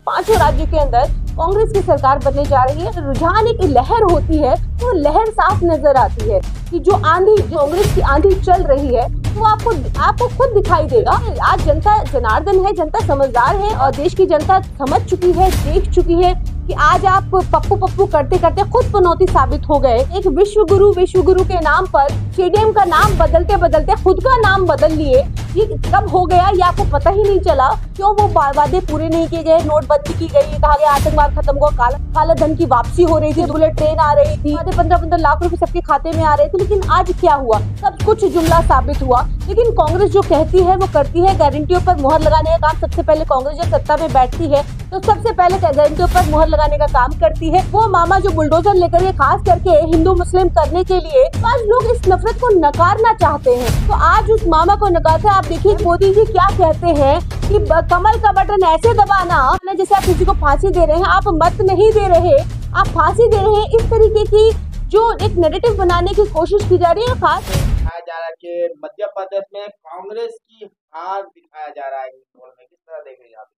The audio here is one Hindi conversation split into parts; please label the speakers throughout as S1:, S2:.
S1: पांचों राज्यों के अंदर कांग्रेस की सरकार बनने जा रही है। रुझान एक लहर होती है तो लहर साफ नजर आती है कि जो कांग्रेस की आंधी चल रही है वो आपको खुद दिखाई देगा। आज जनता जनार्दन है, जनता समझदार है और देश की जनता समझ चुकी है, देख चुकी है कि आज आप पप्पू पप्पू करते करते खुद पनौती साबित हो गए। एक विश्व गुरु के नाम पर स्टेडियम का नाम बदलते बदलते खुद का नाम बदल लिए। ये कब हो गया ये आपको पता ही नहीं चला। क्यों वो वादे पूरे नहीं किए गए, नोटबंदी की गई, कहा गया आतंकवाद खत्म हुआ, काला धन की वापसी हो रही थी, बुलेट ट्रेन आ रही थी, 15-15 लाख रुपए सबके खाते में आ रहे थे। लेकिन आज क्या हुआ? सब कुछ जुमला साबित हुआ। लेकिन कांग्रेस जो कहती है वो करती है। गारंटियों पर मुहर लगाने का काम सबसे पहले कांग्रेस जब सत्ता में बैठती है तो सबसे पहले गारंटियों पर मुहर लगाने का काम करती है। वो मामा जो बुलडोजर लेकर खास करके हिंदू मुस्लिम करने के लिए आज लोग इस नफरत को नकारना चाहते हैं। तो आज उस मामा को नकारते आप देखिए मोदी जी क्या कहते हैं कि कमल का बटन ऐसे दबाना जैसे आप किसी को फांसी दे रहे हैं। आप मत नहीं दे रहे, आप फांसी दे रहे हैं। इस तरीके की जो एक नैरेटिव बनाने की कोशिश की जा रही है। खास
S2: दिखाया जा रहा है कि मध्य प्रदेश में कांग्रेस की हार दिखाया जा रहा है। इस पोल में किस तरह देख रहे हैं आप?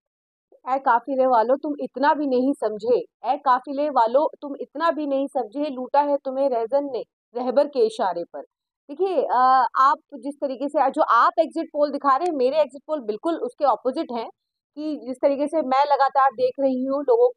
S1: ऐ काफिले वालों तुम इतना भी नहीं समझे, ऐ काफिले वालों तुम इतना भी नहीं समझे, लूटा है तुम्हें रहजन ने रहबर के इशारे पर। देखिए आप जिस तरीके से जो आप एग्जिट पोल दिखा रहे हैं, मेरे एग्जिट पोल बिल्कुल उसके ऑपोजिट हैं। कि जिस तरीके से मैं लगातार देख रही हूँ लोगों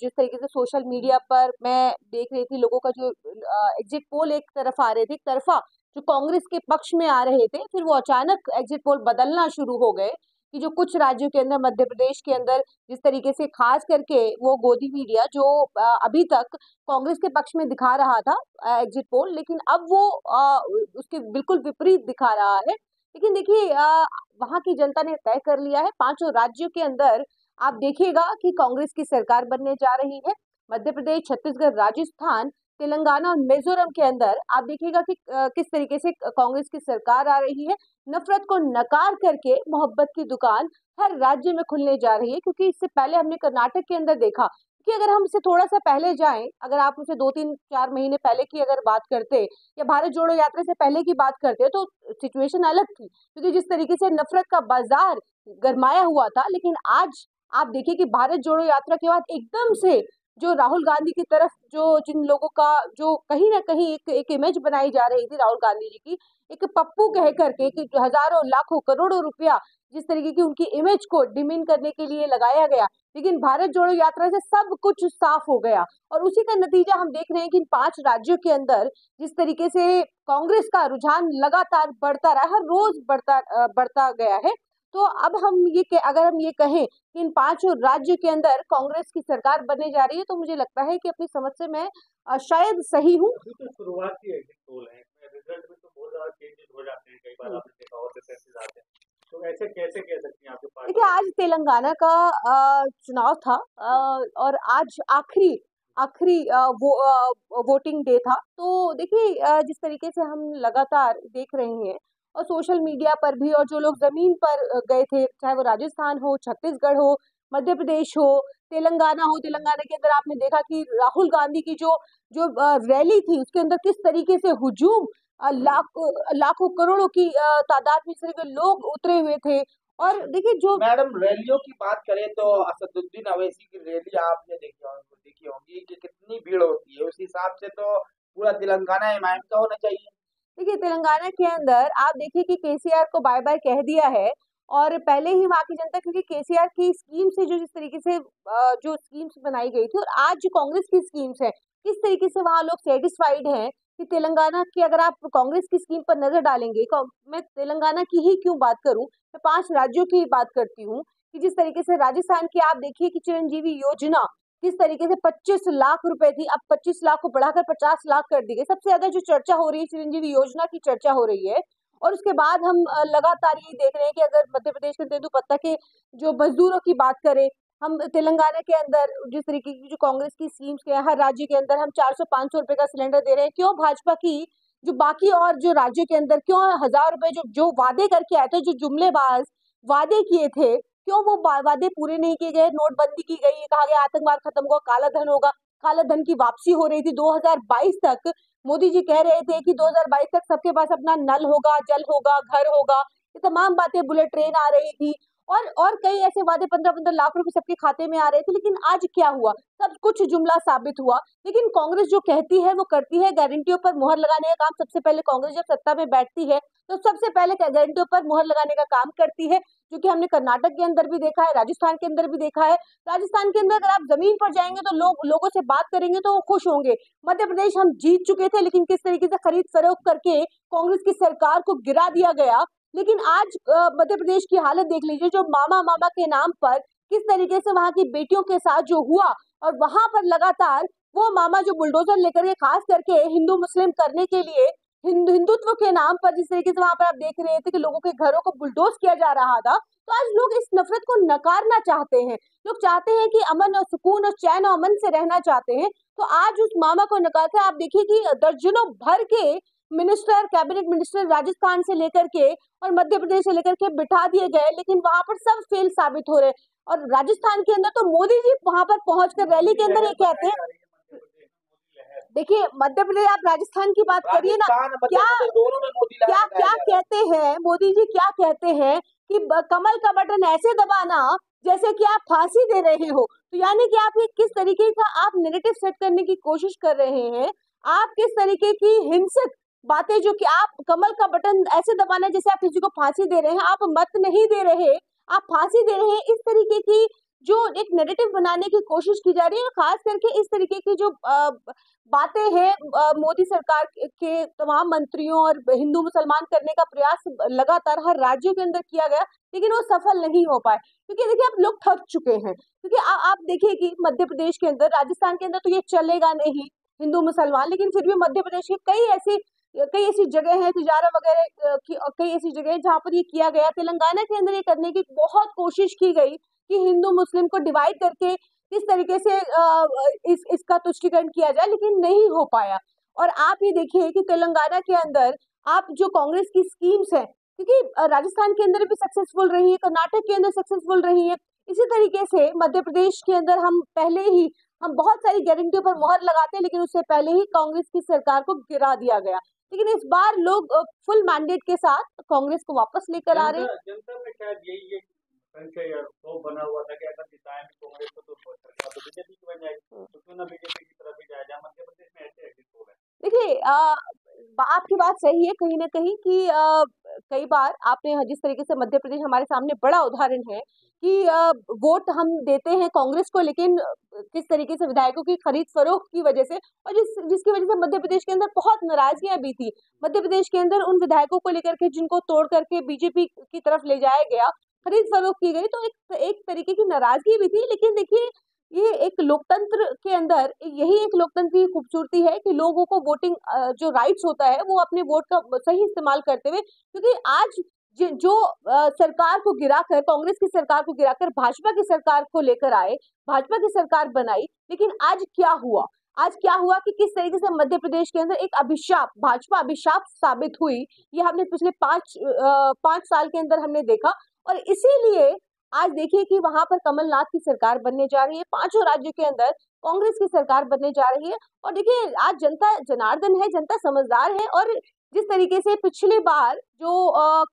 S1: जिस तरीके से सोशल मीडिया पर मैं देख रही थी लोगों का जो एग्जिट पोल एक तरफ आ रहे थे, एक तरफा जो कांग्रेस के पक्ष में आ रहे थे, फिर वो अचानक एग्जिट पोल बदलना शुरू हो गए। कि जो कुछ राज्यों के अंदर, मध्य प्रदेश के अंदर जिस तरीके से खास करके वो गोदी मीडिया जो अभी तक कांग्रेस के पक्ष में दिखा रहा था एग्जिट पोल, लेकिन अब वो उसके बिल्कुल विपरीत दिखा रहा है। लेकिन देखिए वहां की जनता ने तय कर लिया है। पांचों राज्यों के अंदर आप देखिएगा कि कांग्रेस की सरकार बनने जा रही है। मध्य प्रदेश, छत्तीसगढ़, राजस्थान, तेलंगाना और मिजोरम के अंदर आप देखिएगा कि किस तरीके से कांग्रेस की सरकार आ रही है। नफरत को नकार करके मोहब्बत की दुकान हर राज्य में खुलने जा रही है। क्योंकि इससे पहले हमने कर्नाटक के अंदर देखा कि अगर हम इससे थोड़ा सा पहले जाएं, अगर आप उसे 2-3-4 महीने पहले की अगर बात करते या भारत जोड़ो यात्रा से पहले की बात करते तो सिचुएशन अलग थी। क्योंकि जिस तरीके से नफरत का बाजार गरमाया हुआ था, लेकिन आज आप देखिए कि भारत जोड़ो यात्रा के बाद एकदम से जो राहुल गांधी की तरफ जो जिन लोगों का जो कहीं ना कहीं एक इमेज बनाई जा रही थी राहुल गांधी जी की, एक पप्पू कह करके कि हजारों लाखों करोड़ों रुपया जिस तरीके की उनकी इमेज को डिमीन करने के लिए लगाया गया, लेकिन भारत जोड़ो यात्रा से सब कुछ साफ हो गया। और उसी का नतीजा हम देख रहे हैं कि इन 5 राज्यों के अंदर जिस तरीके से कांग्रेस का रुझान लगातार बढ़ता रहा, हर रोज बढ़ता गया है। तो अब अगर हम ये कहें कि इन 5 राज्यों के अंदर कांग्रेस की सरकार बनने जा रही है, तो मुझे लगता है कि अपनी समझ से मैं शायद सही हूँ।
S3: तो शुरुआती एग्जिट पोल है, रिजल्ट में तो बहुत ज्यादा चेंजेस हो जाते हैं, कई बार आपने देखा और डिफरेंसेस आते हैं, तो ऐसे कैसे कह सकती हैं आपके पास?
S1: देखिए आज तेलंगाना का चुनाव था और आज आखिरी आखिरी वोटिंग डे था। तो देखिए जिस तरीके से हम लगातार देख रहे हैं और सोशल मीडिया पर भी, और जो लोग जमीन पर गए थे, चाहे वो राजस्थान हो, छत्तीसगढ़ हो, मध्य प्रदेश हो, तेलंगाना हो, तेलंगाना के अंदर आपने देखा कि राहुल गांधी की जो जो रैली थी उसके अंदर किस तरीके से हुजूम लाखों करोड़ों की तादाद में इस तरह के लोग उतरे हुए थे। और देखिए जो
S2: मैडम रैलियों की बात करें तो असदुद्दीन अवैसी की रैली आपने देखी होंगी कि कितनी भीड़ होती है। उस हिसाब से तो पूरा तेलंगाना हिमायत का होना चाहिए।
S1: देखिए तेलंगाना के अंदर आप देखिए कि केसीआर को बाय बाय कह दिया है। और पहले ही वहां की जनता, क्योंकि केसीआर की स्कीम से जो जिस तरीके से जो स्कीम्स बनाई गई थी और आज जो कांग्रेस की स्कीम्स है, किस तरीके से वहां लोग सेटिस्फाइड हैं कि तेलंगाना की, अगर आप कांग्रेस की स्कीम पर नजर डालेंगे, मैं तेलंगाना की ही क्यों बात करूं, मैं 5 राज्यों की बात करती हूँ कि जिस तरीके से राजस्थान की आप देखिए कि चिरंजीवी योजना किस तरीके से 25 लाख रुपए थी, अब 25 लाख को बढ़ाकर 50 लाख कर दी गई। सबसे ज्यादा जो चर्चा हो रही है चिरंजीवी योजना की चर्चा हो रही है। और उसके बाद हम लगातार ये देख रहे हैं कि अगर मध्य प्रदेश के तेंदुपत्ता के जो मजदूरों की बात करें, हम तेलंगाना के अंदर जिस तरीके की जो कांग्रेस की स्कीम्स के हर राज्य के अंदर हम 400-500 रुपए का सिलेंडर दे रहे हैं, क्यों भाजपा की जो बाकी और जो राज्यों के अंदर क्यों 1000 रुपए जो जो वादे करके आए थे, जो जुमलेबाज वादे किए थे, क्यों वो वादे पूरे नहीं किए गए? नोटबंदी की गई, कहा गया आतंकवाद खत्म होगा, काला धन होगा, काला धन की वापसी हो रही थी। 2022 तक मोदी जी कह रहे थे कि 2022 तक सबके पास अपना नल होगा, जल होगा, घर होगा, ये तमाम बातें, बुलेट ट्रेन आ रही थी। और कई ऐसे वादे 15-15 लाख रुपए सबके खाते में आ रहे थे, लेकिन आज क्या हुआ? सब कुछ जुमला साबित हुआ। लेकिन कांग्रेस जो कहती है वो करती है। गारंटियों पर मुहर लगाने का काम सबसे पहले कांग्रेस जब सत्ता में बैठती है तो सबसे पहले गारंटियों पर मुहर लगाने का काम करती है, जो कि हमने कर्नाटक के अंदर भी देखा है, राजस्थान के अंदर भी देखा है। राजस्थान के अंदर अगर आप जमीन पर जाएंगे तो लोगों से बात करेंगे तो वो खुश होंगे। मध्य प्रदेश हम जीत चुके थे, लेकिन किस तरीके से खरीद फरोख्त करके कांग्रेस की सरकार को गिरा दिया गया। लेकिन आज मध्य प्रदेश की हालत देख लीजिए, जो मामा मामा के नाम पर किस तरीके से वहां की बेटियों के साथ जो हुआ, और वहां पर लगातार वो मामा जो बुलडोजर लेकर के खास करके हिंदू मुस्लिम करने के लिए हिंदुत्व के नाम पर जिस तरीके से वहां पर आप देख रहे थे कि लोगों के घरों को बुलडोज किया जा रहा था, तो आज लोग इस नफरत को नकारना चाहते हैं। लोग चाहते हैं कि अमन और सुकून और चैन और अमन से रहना चाहते हैं। तो आज उस मामा को नकार कर आप देखिए कि दर्जनों भर के मिनिस्टर, कैबिनेट मिनिस्टर राजस्थान से लेकर के और मध्य प्रदेश से लेकर के बिठा दिए गए, लेकिन वहां पर सब फेल साबित हो रहे। और राजस्थान के अंदर तो मोदी जी वहां पर पहुंचकर रैली के अंदर ये कहते हैं, देखिए मध्य प्रदेश, आप राजस्थान की बात करिए ना, क्या
S2: दोनों में मोदी लहर
S1: क्या
S2: लगाया
S1: क्या
S2: जा रहा है।
S1: कहते हैं मोदी जी, क्या कहते हैं कि कमल का बटन ऐसे दबाना जैसे कि आप फांसी दे रहे हो। तो यानी कि आप ये किस तरीके का आप नैरेटिव सेट करने की कोशिश कर रहे हैं, आप किस तरीके की हिंसक बातें, जो कि आप कमल का बटन ऐसे दबाना जैसे आप किसी को फांसी दे रहे हैं, आप मत नहीं दे रहे, आप फांसी दे रहे हैं। इस तरीके की जो एक नैरेटिव बनाने की कोशिश की जा रही है, खास करके इस तरीके की जो बातें हैं मोदी सरकार के तमाम मंत्रियों और हिंदू मुसलमान करने का प्रयास लगातार हर राज्य के अंदर किया गया, लेकिन वो सफल नहीं हो पाए, क्योंकि देखिए अब लोग थक चुके हैं। क्योंकि आप देखिए कि मध्य प्रदेश के अंदर, राजस्थान के अंदर तो ये चलेगा नहीं हिंदू मुसलमान, लेकिन फिर भी मध्य प्रदेश की कई ऐसी जगह है, तिजारा वगैरह की, और कई ऐसी जगह है जहाँ पर ये किया गया। तेलंगाना के अंदर ये करने की बहुत कोशिश की गई कि हिंदू मुस्लिम को डिवाइड करके किस तरीके से इसका तुष्टिकरण किया जाए, लेकिन नहीं हो पाया। और आप ये देखिए कि तेलंगाना के अंदर आप जो कांग्रेस की स्कीम्स हैं, क्योंकि राजस्थान के अंदर भी सक्सेसफुल रही है, कर्नाटक के अंदर सक्सेसफुल रही है, इसी तरीके से मध्य प्रदेश के अंदर हम बहुत सारी गारंटियों पर मुहर लगाते हैं, लेकिन उससे पहले ही कांग्रेस की सरकार को गिरा दिया गया। लेकिन इस बार लोग फुल मैंडेट के साथ कांग्रेस को वापस लेकर आ रहे हैं।
S3: जनता में शायद यही एक संशय और क्षोभ बना हुआ था कि अगर जिताएं कांग्रेस को तो सरकार तो बीजेपी की बन जाएगी, तो क्यों ना बीजेपी की तरफ ही जाया जाए। मध्य प्रदेश में ऐसे एग्जिट हो रहे हैं।
S1: देखिए आपकी बात सही है कहीं ना कहीं कि कई बार आपने जिस तरीके से मध्य प्रदेश हमारे सामने बड़ा उदाहरण है कि वोट हम देते हैं कांग्रेस को, लेकिन किस तरीके से विधायकों की खरीद फरोख्त की वजह से, और जिसकी वजह से मध्य प्रदेश के अंदर बहुत नाराजगियां भी थी। मध्य प्रदेश के अंदर उन विधायकों को लेकर के जिनको तोड़ करके बीजेपी की तरफ ले जाया गया, खरीद फरोख्त की गई, तो एक तरीके की नाराजगी भी थी। लेकिन देखिए ये एक लोकतंत्र के अंदर यही एक लोकतंत्र की खूबसूरती है कि लोगों को वोटिंग जो राइट्स होता है वो अपने वोट का सही इस्तेमाल करते हुए, क्योंकि आज जो सरकार को गिराकर, कांग्रेस की सरकार को गिराकर भाजपा की सरकार को लेकर आए, भाजपा की सरकार बनाई, लेकिन आज क्या हुआ? आज क्या हुआ कि किस तरीके से मध्य प्रदेश के अंदर एक अभिशाप, भाजपा अभिशाप साबित हुई, ये हमने पिछले 5 साल के अंदर हमने देखा। और इसीलिए आज देखिए कि वहां पर कमलनाथ की सरकार बनने जा रही है, 5 राज्यों के अंदर कांग्रेस की सरकार बनने जा रही है। और देखिए आज जनता जनार्दन है, जनता समझदार है, और जिस तरीके से पिछली बार जो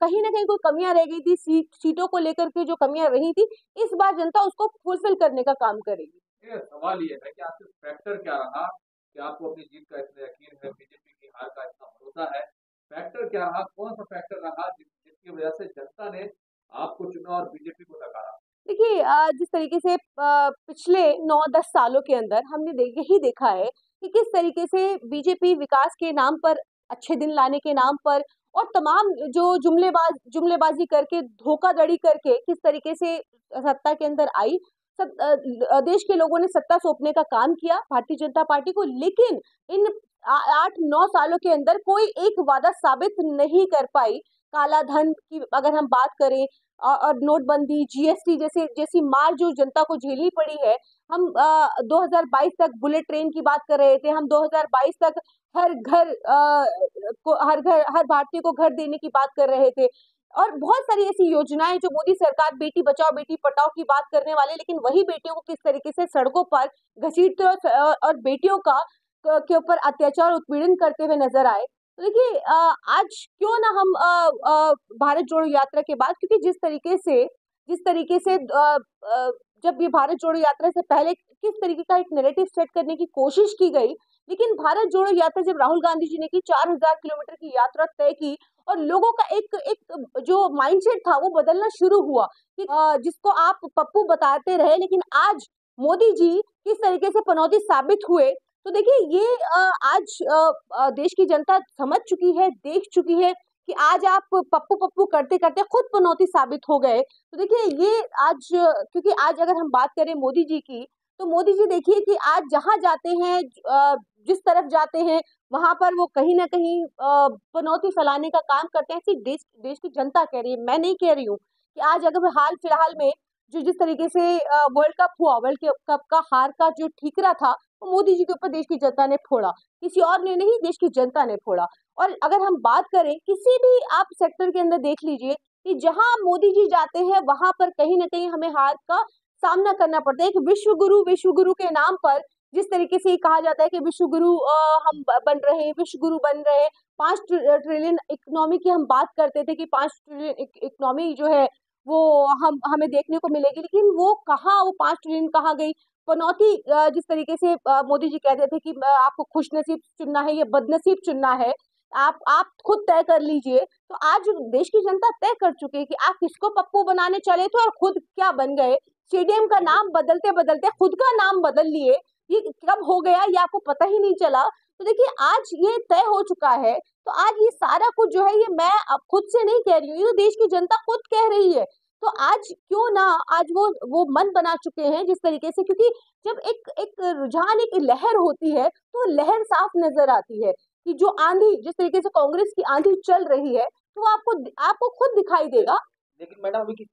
S1: कहीं ना कहीं कोई कमियां रह गई थी, सीटों को लेकर के जो कमियां रही थी, इस बार जनता उसको फुलफिल करने का काम करेगी।
S4: सवाल ये है कि आपके फैक्टर क्या रहा कि आपको अपनी जीत का इतना यकीन है, बीजेपी की हार का इतना भरोसा है? फैक्टर क्या रहा, कौन सा फैक्टर रहा जिसकी वजह से जनता ने आपको चुना और बीजेपी को नकारा?
S1: देखिए जिस तरीके से पिछले 9-10 सालों के अंदर हमने यही देखा है कि किस तरीके से बीजेपी विकास के नाम पर, अच्छे दिन लाने के नाम पर, और तमाम जो जुमलेबाजी करके, धोखाधड़ी करके किस तरीके से सत्ता के अंदर आई। देश के लोगों ने सत्ता सौंपने का काम किया भारतीय जनता पार्टी को, लेकिन इन 8-9 सालों के अंदर कोई एक वादा साबित नहीं कर पाई। काला धन की अगर हम बात करें, और नोटबंदी, जीएसटी जैसी मार जो जनता को झेलनी पड़ी है। हम 2022 तक बुलेट ट्रेन की बात कर रहे थे, हम 2022 तक हर भारतीय को घर देने की बात कर रहे थे, और बहुत सारी ऐसी योजनाएं जो मोदी सरकार, बेटी बचाओ बेटी पढ़ाओ की बात करने वाले, लेकिन वही बेटियों को किस तरीके से सड़कों पर घसीटते और बेटियों के ऊपर अत्याचार उत्पीड़न करते हुए नजर आए। तो देखिए आज क्यों ना हम भारत जोड़ो यात्रा के बाद, क्योंकि जिस तरीके से जिस तरीके से जब ये भारत जोड़ो यात्रा से पहले किस तरीके का एक नैरेटिव सेट करने की कोशिश की गई, लेकिन भारत जोड़ो यात्रा जब राहुल गांधी जी ने की 4000 किलोमीटर की यात्रा तय की और लोगों का एक जो माइंडसेट था वो बदलना शुरू हुआ कि जिसको आप पप्पू बताते रहे, लेकिन आज मोदी जी किस तरीके से पनौती साबित हुए। तो देखिए ये आज देश की जनता समझ चुकी है, देख चुकी है कि आज आप पप्पू पप्पू करते करते खुद पनौती साबित हो गए। तो देखिए ये आज क्योंकि आज अगर हम बात करें मोदी जी की, तो मोदी जी देखिए कि आज जहां जाते हैं, जिस तरफ जाते हैं वहां पर वो कहीं ना कहीं पनौती फैलाने का काम करते हैं। सिर्फ देश की जनता कह रही है, मैं नहीं कह रही हूँ कि आज अगर हाल फिलहाल में जो जिस तरीके से वर्ल्ड कप हुआ, वर्ल्ड कप का हार का जो ठीकरा था वो मोदी जी के ऊपर देश की जनता ने फोड़ा, किसी और ने नहीं, देश की जनता ने फोड़ा। और अगर हम बात करें किसी भी आप सेक्टर के अंदर देख लीजिए कि जहां मोदी जी जाते हैं वहां पर कहीं ना कहीं हमें हार का सामना करना पड़ता है। एक विश्व गुरु के नाम पर जिस तरीके से ये कहा जाता है कि विश्व गुरु हम बन रहे हैं, विश्व गुरु बन रहे हैं, 5 ट्रिलियन इकोनॉमी की हम बात करते थे कि 5 ट्रिलियन इकोनॉमी जो है वो हमें देखने को मिलेगी, लेकिन वो कहाँ, वो 5 ट्रिलियन कहाँ गई। पनौती जिस तरीके से मोदी जी कहते थे कि आपको खुश नसीब चुनना है या बदनसीब चुनना है, आप खुद तय कर लीजिए। तो आज देश की जनता तय कर चुकी है कि आप किसको पप्पू बनाने चले थे और खुद क्या बन गए। स्टेडियम का नाम बदलते बदलते खुद का नाम बदल लिए, ये कब हो गया ये आपको पता ही नहीं चला। तो देखिए आज ये तय हो चुका है। तो आज ये सारा कुछ जो है ये मैं अब खुद से नहीं कह रही हूँ, ये तो देश की जनता खुद कह रही है। तो आज क्यों ना आज वो मन बना चुके हैं जिस तरीके से, क्योंकि जब एक एक रुझान, एक लहर होती है तो लहर साफ नजर आती है कि जो आंधी जिस तरीके से कांग्रेस की आंधी चल रही है तो वो आपको खुद दिखाई देगा।
S2: लेकिन मैडम अभी किस